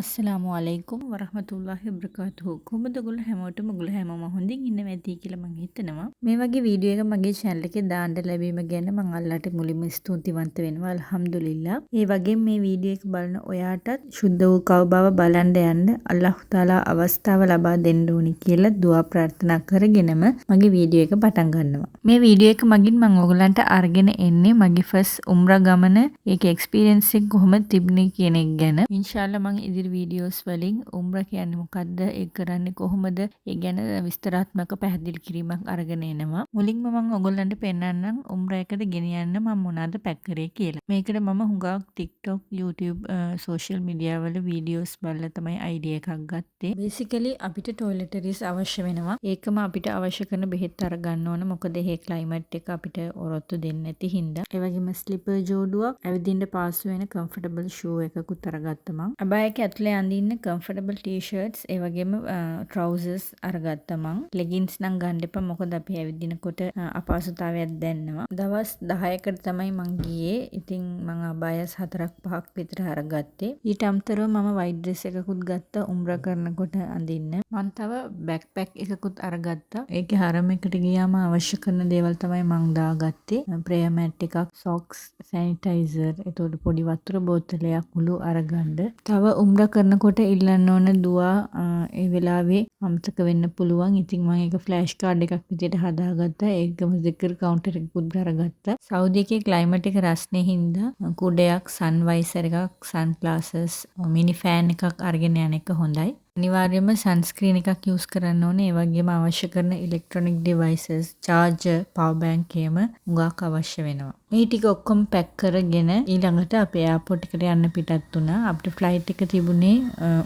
අස්සලාමු අලයිකුම් වරහමතුල්ලාහි වබරකාතුහු. කොහොමද ඔයගොල්ලෝ හැමෝටම ඔයගොල්ලෝ හැමෝම හොඳින් ඉන්න ඇති කියලා මම හිතනවා. මේ වගේ වීඩියෝ එකක් මගේ channel එකේ දාන්න ලැබීම ගැන මම අල්ලාහට මුලින්ම ස්තුතිවන්ත වෙනවා. අල්හම්දුලිල්ලා. ඒ වගේම මේ වීඩියෝ එක බලන ඔයාටත් සුද්ධ වූ කවබව බලන්න යන්න අල්ලාහ් තාලා අවස්ථාව ලබා දෙන්න ඕනි කියලා දුආ ප්‍රාර්ථනා කරගෙනම මගේ වීඩියෝ එක පටන් ගන්නවා. මේ වීඩියෝ එක මගින් මම ඔයගලන්ට අරගෙන එන්නේ මගේ ෆස්ට් උම්රා ගමන ඒක එක්ස්පීරියන්ස් එක කොහොමද තිබුණේ කියන එක ගැන. ඉන්ෂාල්ලා මම ඉදිරි වීඩියෝස් වලින් උම්රා කියන්නේ මොකද්ද, ඒක කරන්නේ කොහොමද, ඒ ගැන විස්තරාත්මක පැහැදිලි කිරීමක් අරගෙන එනවා. මුලින්ම මම ඔයගොල්ලන්ට පෙන්නන්නම් උම්රා එකට ගෙනියන්න මම මොනවද පැක් කරේ කියලා. මේකට මම හුඟක් TikTok, YouTube, social media වල වීඩියෝස් බලලා තමයි අයිඩියා එකක් ගත්තේ. බේසිකලි අපිට ටොයිලටරිස් අවශ්‍ය වෙනවා. ඒකම අපිට අවශ්‍ය කරන බෙහෙත් අරගන්න ඕන. මොකද මේ ක්ලයිමේට් එක අපිට ඔරොත්තු දෙන්නේ නැති හින්දා. ඒ වගේම ස්ලිපර් ජෝඩුවක්, ඇවිදින්න පාසු වෙන කම්ෆර්ටබල් ෂූ එකකුත් අරගත්තා මම. අබායක ඇතුලේ අඳින්න කම්ෆර්ටබල් ටී-ෂර්ට්ස්, ඒ වගේම ට්‍රවුසර්ස් අරගත්තා මං. ලෙගින්ස් නම් ගන්න එපා, මොකද අපි ඇවිදිනකොට අපහසුතාවයක් දැනෙනවා. දවස් 10කට තමයි මං ගියේ. ඉතින් මං අබායස් 4-5ක් විතර අරගත්තේ. ඊට අමතරව මම වයිට් ඩ්‍රෙස් එකකුත් ගත්තා උම්රා කරනකොට අඳින්න. මං තව බෑක්පැක් එකකුත් අරගත්තා. ඒකේ හරම එකට ගියාම අවශ්‍ය කරන දේවල් තමයි මං දාගත්තේ. ප්‍රේයර් මැට් එකක්, සොක්ස්, සැනිටයිසර්, එතකොට පොඩි වතුර බෝතලයක්, උළු අරගන්න. තව උම්රා කරනකොට ඉල්ලන්න ඕන දුවා ඒ වෙලාවේ අමතක වෙන්න පුළුවන්. ඉතින් මම ඒක ෆ්ලෑෂ් කාඩ් එකක් විදිහට හදාගත්තා. ඒකම zikr counter එකකුත් අරගත්තා. සෞදි එකේ ක්ලයිමේට් එක රස්නේ හින්දා කුඩයක්, සන් වයිසර් එකක්, සන් ග්ලාසස්, මිනි ෆෑන් එකක් අරගෙන යන එක හොඳයි. අනිවාර්යයෙන්ම සන්ස්ක්‍රීන් එකක් යූස් කරන්න ඕනේ. ඒ වගේම අවශ්‍ය කරන ඉලෙක්ට්‍රොනික ඩිවයිසස්, චාර්ජර්, පවර් බැංක් එහෙම උගාක් අවශ්‍ය වෙනවා. මේ ටික ඔක්කොම පැක් කරගෙන ඊළඟට අපේ එයාපෝට් එකට යන්න පිටත් වුණා. අපිට ෆ්ලයිට් එක තිබුණේ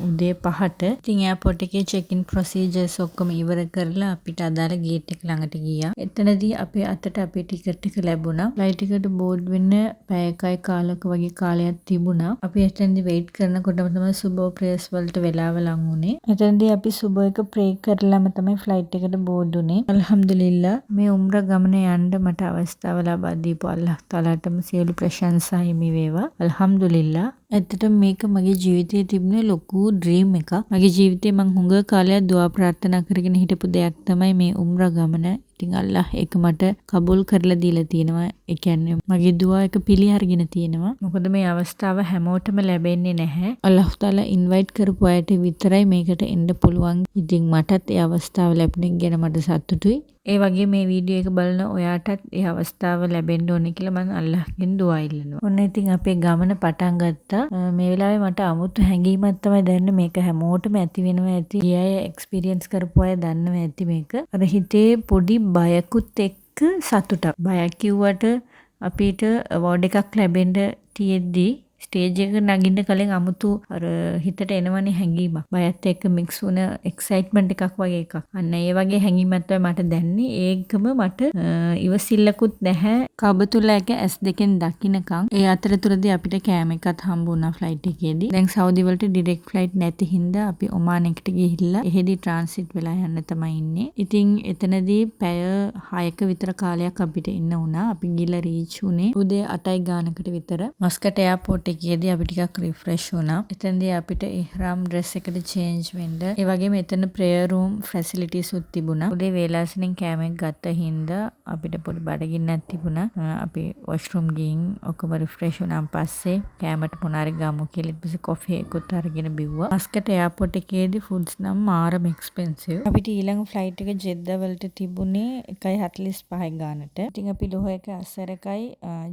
උදේ 5ට. ඉතින් එයාපෝට් එකේ චෙක් ඉන් ප්‍රොසීජර්ස් ඔක්කොම ඉවර කරලා අපිට අදාළ ගේට් එක ළඟට ගියා. එතනදී අපේ අතට අපේ ටිකට් එක ලැබුණා. ෆ්ලයිට් එකට බෝඩ් වෙන්න පැය එකයි කාලක වගේ කාලයක් තිබුණා. අපි එතනදී වෙයිට් කරනකොටම තමයි සුබෝ ප්‍රේස් වලට වෙලාව ලඟ වුණේ. එතනදී අපි සුබෝ එක ප්‍රේ කරලාම තමයි ෆ්ලයිට් එකට බෝඩ් වුණේ. අල්හම්දුලිල්ලා මේ උම්රා ගමන යන්න මට අවස්ථාව ලබා දීපු අල්ලාහ් තාලාටම සියලු ප්‍රශංසා හිමි වේවා. අල්හම්දුලිල්ලා. ඇත්තටම මේක මගේ ජීවිතයේ තිබුණේ ලොකු ඩ්‍රීම් එකක්. මගේ ජීවිතේ මං හුඟ කාලයක් දුආ ප්‍රාර්ථනා කරගෙන හිටපු දෙයක් තමයි මේ උම්රා ගමන. ඉතින් අල්ලාහ් ඒක මට කබූල් කරලා දීලා තියෙනවා. ඒ කියන්නේ මගේ දුආ එක පිළි අරගෙන තියෙනවා. මොකද මේ අවස්ථාව හැමෝටම ලැබෙන්නේ නැහැ. අල්ලාහ් තාලා ඉන්වයිට් කරපු අයට විතරයි මේකට එන්න පුළුවන්. ඉතින් මටත් ඒ අවස්ථාව ලැබුණේ ගැන මට සතුටුයි. ඒ වගේ මේ වීඩියෝ එක බලන ඔයාටත් ඒ අවස්ථාව ලැබෙන්න ඕනේ කියලා මම අල්ලාහ්ගෙන් දුආ ඉල්ලනවා. ඔන්න ඉතින් අපේ ගමන පටන් ගත්තා. මේ වෙලාවේ මට අමුතු හැඟීමක් තමයි දැනෙන්නේ. මේක හැමෝටම ඇති වෙනවා ඇති. ගිය අය එක්ස්පීරියන්ස් කරපු අය දන්නවා ඇති මේක. අර හිතේ පොඩි බයකුත් එක්ක සතුටක්. බයක් කිව්වට අපිට අවෝඩ් එකක් ලැබෙන්න තියෙද්දි ස්ටේජ් එක නගින්න කලින් අමුතු අර හිතට එනවනේ හැඟීමක්. බයත් එක්ක මික්ස් වුණ එක්සයිට්මන්ට් එකක් වගේ එකක්. අන්න ඒ වගේ හැඟීමක් තමයි මට දැනෙන්නේ. ඒකම මට ඉවසිල්ලකුත් නැහැ. කබතුල්ලා එක S2 දකින්නකම්. ඒ අතරතුරදී අපිට කෑම එකත් හම්බ වුණා ෆ්ලයිට් එකේදී. දැන් සෞදි වලට ඩිරෙක්ට් ෆ්ලයිට් නැති හින්දා අපි ඔමාන් එකට ගිහිල්ලා එහෙදි ට්‍රාන්සිට් වෙලා යන්න තමයි ඉන්නේ. ඉතින් එතනදී පැය 6ක විතර කාලයක් අපිට ඉන්න වුණා. අපි ගිහලා රීච් වුණේ උදේ 8යි ගානකට විතර. මස්කට් එයාපෝට් එකේදී අපි ටිකක් රිෆ්‍රෙෂ් වුණා. එතනදී අපිට ඉහ්රාම් ඩ්‍රෙස් එකට චේන්ජ් වෙන්න. ඒ වගේම එතන ප්‍රේයර් රූම් ෆැසිලිටිස් උත් තිබුණා. උදේ වේලාසනින් කෑම එක ගත්ත හින්දා අපිට පොඩි බඩගින්නක් තිබුණා. අපි වොෂ්රූම් ගිහින් ඔක්කොම රිෆ්‍රෙෂ් වුණාන් පස්සේ කෑමට මොනාරි ගමු කියලා ඊට පස්සේ කොෆි එකකුත් අරගෙන බිව්වා. මස්කට් එයාපෝට් එකේදී ෆුඩ්ස් නම් මාරම එක්ස්පෙන්සිව්. අපිට ඊළඟ ෆ්ලයිට් එක ජෙද්දා වලට තිබුණේ 1:45 ගානට. ඉතින් අපි ලෝහ එක අස්සරකයි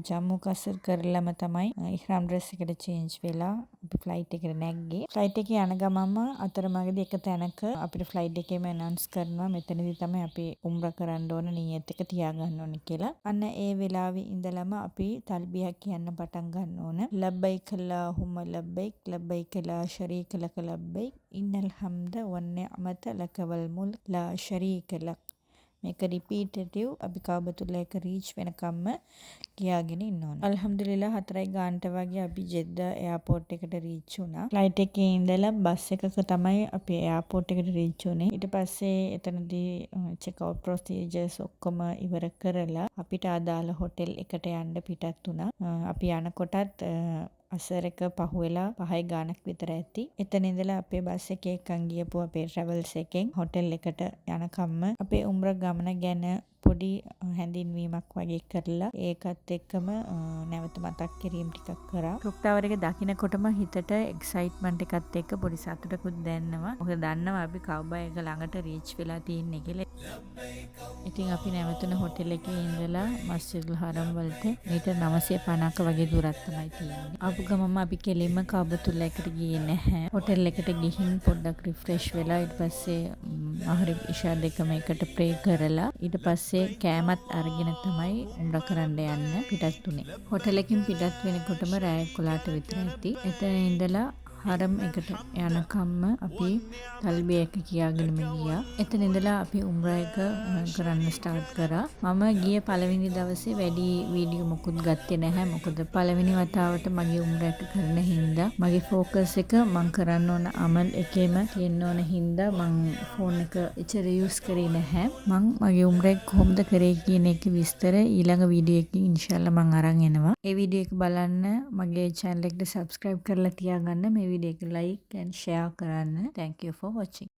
ජම්මු කසර් කරලම තමයි ඉහ්රාම් ඩ්‍රෙස් එකට චේන්ජ් වෙලා අපි ෆ්ලයිට් එකට නැග්ගේ. ෆ්ලයිට් එකේ යන ගමන්ම අතරමඟදී එක තැනක අපිට ෆ්ලයිට් එකේම ඇනවුන්ස් කරනවා මෙතනදී තමයි අපි උම්රා කරන්න ඕන නියත් එක තියාගන්න ඕන කියලා. අන්න ඒ වෙලාවේ ඉඳලම අපි තල්බියා කියන්න පටන් ගන්න ඕන. ලබ්බයික අල්ලාහුම්ම ලබ්බයික් ලබ්බයික ලා ශරීක ලක ලබ්බයික් ඉන්නල් හම්ද වන් නිඅමත ලක වල් මුල්ක් ලා ශරීක ලක්. මේක රිපීටටිව් අපි කබතුල්ලා එක රීච් වෙනකම්ම ගියාගෙන ඉන්න ඕන. අල්හම්දුලිල්ලා 4යි ගානට වගේ අපි ජෙද්දා එයාපෝට් එකට රීච් වුණා. ෆ්ලයිට් එකේ ඉඳලා බස් එකක තමයි අපි එයාපෝට් එකට රීච් වුණේ. ඊට පස්සේ එතනදී චෙක් අවුට් ප්‍රොසීජර්ස් ඔක්කොම ඉවර කරලා අපිට අදාළ හොටෙල් එකට යන්න පිටත් වුණා. අපි යනකොටත් අසර එක පහුවෙලා 5 ගානක් විතර ඇති. එතන ඉඳලා අපේ බස් එකේ එකන් ගියපු අපේ ට්‍රැවල්ස් එකෙන් හොටෙල් එකට යනකම්ම අපේ උම්රා ගමන ගැන පොඩි හැඳින්වීමක් වගේ කරලා ඒකත් එක්කම නැවත මතක් කිරීම ටිකක් කරා. ක්ලොක් ටවර් එක දකින්නකොටම හිතට එක්සයිට්මන්ට් එකත් එක්ක පොඩි සතුටකුත් දැනෙනවා. මොකද දන්නවා අපි කවුබයි එක ළඟට රීච් වෙලා තියෙන්නේ කියලා. ඉතින් අපි නැවතුන හොටෙල් එකේ ඉඳලා මස්ජිදුල් හරම් වලට මීටර් 950ක වගේ දුරක් තමයි තියෙන්නේ. ආපු ගමම අපි කෙලින්ම කාබතුල්ලා එකට ගියේ නැහැ. හොටෙල් එකට ගිහින් පොඩ්ඩක් රිෆ්‍රෙෂ් වෙලා ඊට පස්සේ මහරිබ් ඉෂා දෙකම එකට ප්‍රේ කරලා ඊට පස්සේ කෑමත් අරගෙන තමයි උම්රා කරන්න යන්න පිටත් උනේ. හොටෙල් එකකින් පිටත් වෙනකොටම රාය 11ට විතර ඇති. එතන ඉඳලා හරම් එකට යනකම්ම අපි තල්බිය එක කියාගෙනම ගියා. එතන ඉඳලා අපි උම්රා එක කරන්න ස්ටාර්ට් කරා. මම ගිය පළවෙනි දවසේ වැඩි වීඩියෝ මොකුත් ගත්තේ නැහැ. මොකද පළවෙනි වතාවට මගේ උම්රා එක කරන හින්දා මගේ ફોකස් එක මං කරන්න ඕන අමල් එකේම තියෙන්න ඕන හින්දා මං ෆෝන් එක එච්චර යූස් කරේ නැහැ. මං මගේ උම්රා එක කොහොමද කරේ කියන එක විස්තර ඊළඟ වීඩියෝ එකකින් ඉන්ෂාල්ලා මං අරන් එනවා. ඒ වීඩියෝ එක බලන්න මගේ channel එකට subscribe කරලා තියාගන්න. මේ වීඩියෝ එක like and share කරන්න. Thank you for watching.